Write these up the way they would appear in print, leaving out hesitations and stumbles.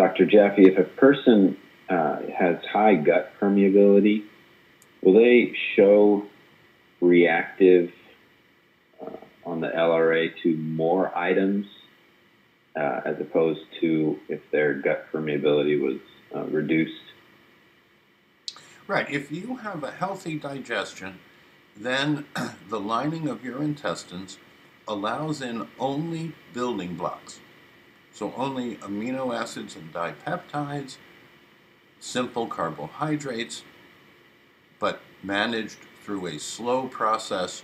Dr. Jaffe, if a person has high gut permeability, will they show reactive on the LRA to more items as opposed to if their gut permeability was reduced? Right. If you have a healthy digestion, then the lining of your intestines allows in only building blocks. So only amino acids and dipeptides, simple carbohydrates, but managed through a slow process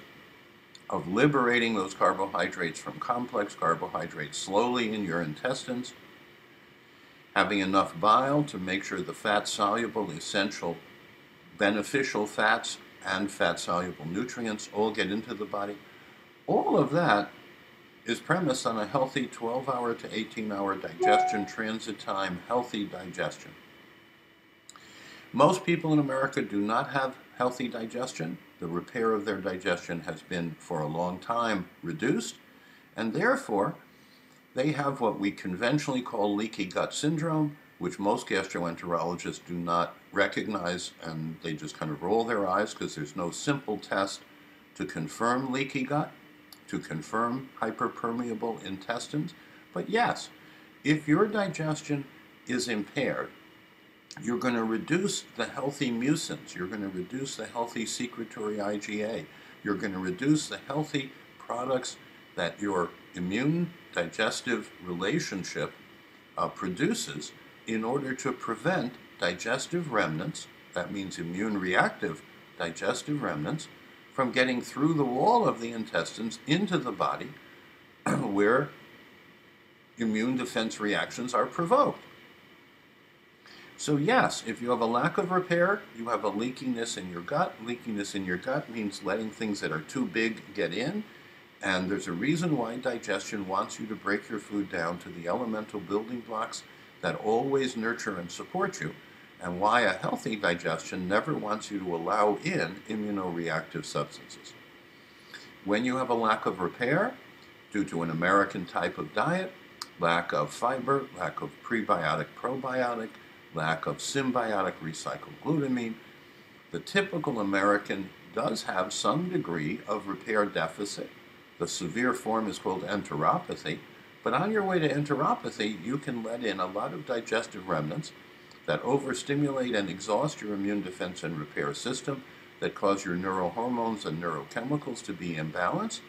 of liberating those carbohydrates from complex carbohydrates slowly in your intestines, having enough bile to make sure the fat-soluble, essential, beneficial fats and fat-soluble nutrients all get into the body. All of that is premised on a healthy 12-hour to 18-hour digestion, transit time, healthy digestion. Most people in America do not have healthy digestion. The repair of their digestion has been for a long time reduced, and therefore they have what we conventionally call leaky gut syndrome, which most gastroenterologists do not recognize, and they just kind of roll their eyes because there's no simple test to confirm leaky gut, to confirm hyperpermeable intestines. But yes, if your digestion is impaired, you're going to reduce the healthy mucins, you're going to reduce the healthy secretory IgA, you're going to reduce the healthy products that your immune digestive relationship produces in order to prevent digestive remnants, that means immune reactive digestive remnants, from getting through the wall of the intestines into the body where immune defense reactions are provoked. So yes, if you have a lack of repair, you have a leakiness in your gut. Leakiness in your gut means letting things that are too big get in. And there's a reason why digestion wants you to break your food down to the elemental building blocks that always nurture and support you, and why a healthy digestion never wants you to allow in immunoreactive substances. When you have a lack of repair due to an American type of diet, lack of fiber, lack of prebiotic, probiotic, lack of symbiotic recycled glutamine, the typical American does have some degree of repair deficit. The severe form is called enteropathy, but on your way to enteropathy, you can let in a lot of digestive remnants that overstimulate and exhaust your immune defense and repair system, that cause your neurohormones and neurochemicals to be imbalanced,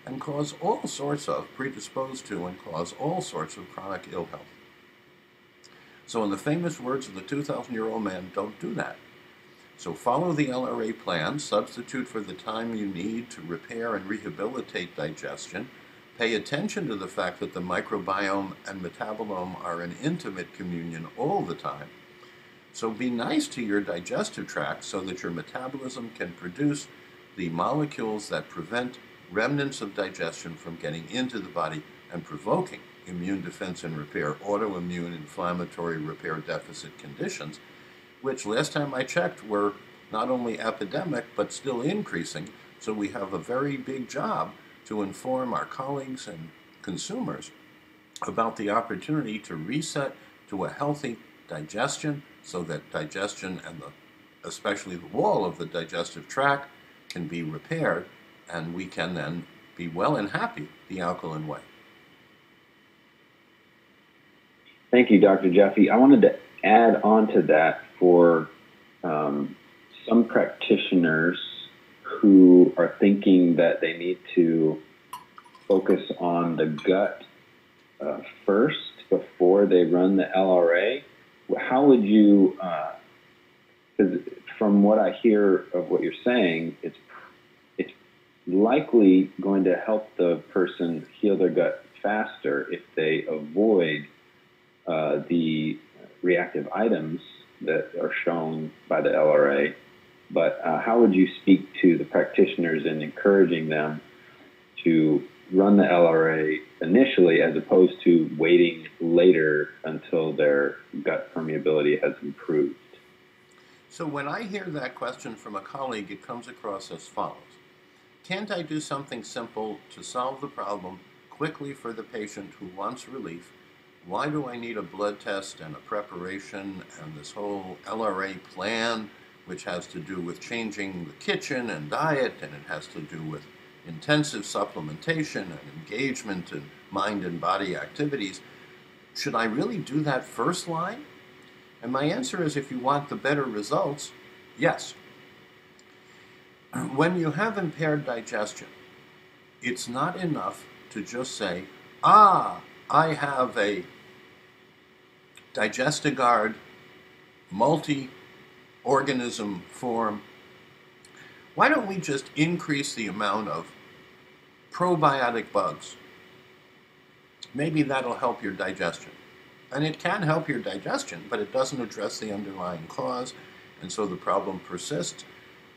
and cause all sorts of, predispose to, and cause all sorts of chronic ill health. So in the famous words of the 2,000-year-old man, don't do that. So follow the LRA plan, substitute for the time you need to repair and rehabilitate digestion, pay attention to the fact that the microbiome and metabolome are in intimate communion all the time. So be nice to your digestive tract so that your metabolism can produce the molecules that prevent remnants of digestion from getting into the body and provoking immune defense and repair, autoimmune inflammatory repair deficit conditions, which last time I checked were not only epidemic but still increasing. So we have a very big job to inform our colleagues and consumers about the opportunity to reset to a healthy digestion so that digestion and especially the wall of the digestive tract can be repaired, and we can then be well and happy the alkaline way. Thank you, Dr. Jaffe. I wanted to add on to that for some practitioners who are thinking that they need to focus on the gut first before they run the LRA. How would you, because from what I hear of what you're saying, it's likely going to help the person heal their gut faster if they avoid the reactive items that are shown by the LRA. But how would you speak to the practitioners in encouraging them to run the LRA initially as opposed to waiting later until their gut permeability has improved? So when I hear that question from a colleague, it comes across as follows. Can't I do something simple to solve the problem quickly for the patient who wants relief Why do I need a blood test and a preparation and this whole LRA plan, which has to do with changing the kitchen and diet, and it has to do with intensive supplementation and engagement in mind and body activities? Should I really do that first line? And my answer is, if you want the better results, yes. When you have impaired digestion, it's not enough to just say, I have a Digestiguard multi-organism form. Why don't we just increase the amount of probiotic bugs? Maybe that'll help your digestion. And it can help your digestion, but it doesn't address the underlying cause, and so the problem persists,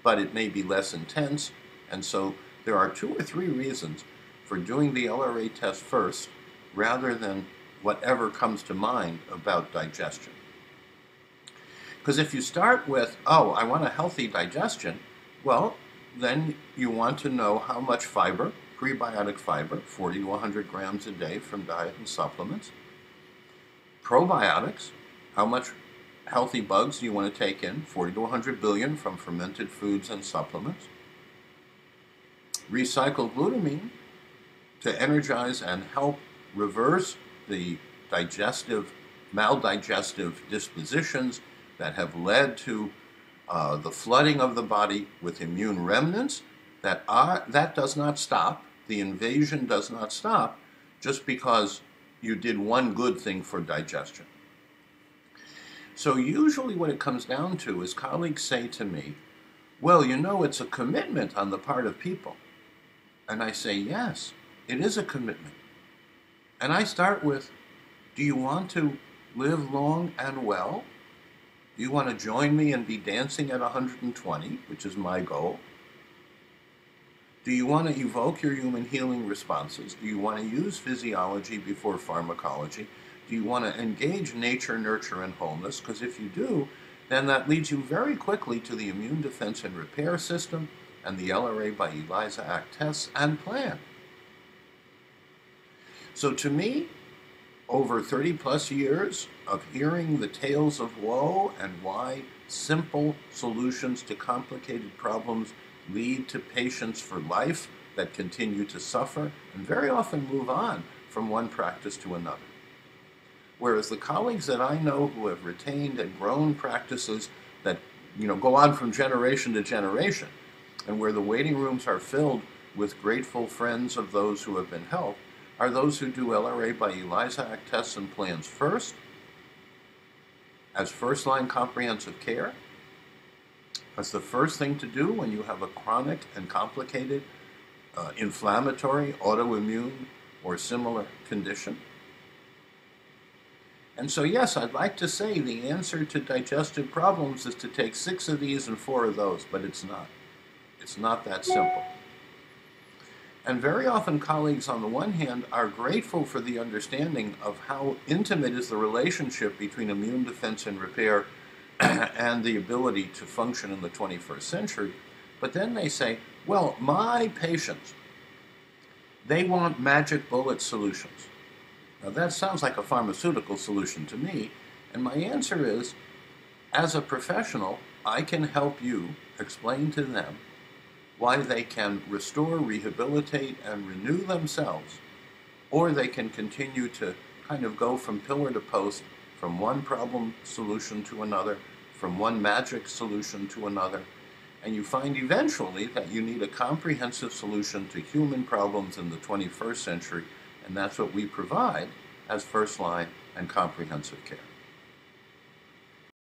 but it may be less intense. And so there are 2 or 3 reasons for doing the LRA test first, rather than whatever comes to mind about digestion. Because if you start with, I want a healthy digestion, well, then you want to know how much fiber, prebiotic fiber, 40 to 100 grams a day from diet and supplements. Probiotics, how much healthy bugs do you want to take in, 40 to 100 billion from fermented foods and supplements. Recycled glutamine to energize and help reverse the maldigestive dispositions that have led to the flooding of the body with immune remnants. That does not stop. The invasion does not stop just because you did one good thing for digestion. So usually what it comes down to is colleagues say to me, well, it's a commitment on the part of people. And I say, yes, it is a commitment. And I start with, do you want to live long and well? Do you want to join me and be dancing at 120, which is my goal? Do you want to evoke your human healing responses? Do you want to use physiology before pharmacology? Do you want to engage nature, nurture, and wholeness? Because if you do, then that leads you very quickly to the immune defense and repair system and the LRA by ELISA Act tests and plan. So to me, over 30 plus years of hearing the tales of woe and why simple solutions to complicated problems lead to patients for life that continue to suffer and very often move on from one practice to another. Whereas the colleagues that I know who have retained and grown practices that go on from generation to generation, and where the waiting rooms are filled with grateful friends of those who have been helped, are those who do LRA by ELISA Act tests and plans first, as first-line comprehensive care. That's the first thing to do when you have a chronic and complicated inflammatory, autoimmune, or similar condition. And so yes, I'd like to say the answer to digestive problems is to take 6 of these and 4 of those, but it's not. It's not that simple. And very often colleagues, on the one hand, are grateful for the understanding of how intimate is the relationship between immune defense and repair and the ability to function in the 21st century. But then they say, well, my patients, they want magic bullet solutions. Now that sounds like a pharmaceutical solution to me, and my answer is, as a professional, I can help you explain to them why they can restore, rehabilitate, and renew themselves, or they can continue to kind of go from pillar to post, from one problem solution to another, from one magic solution to another, and you find eventually that you need a comprehensive solution to human problems in the 21st century, and that's what we provide as first-line and comprehensive care.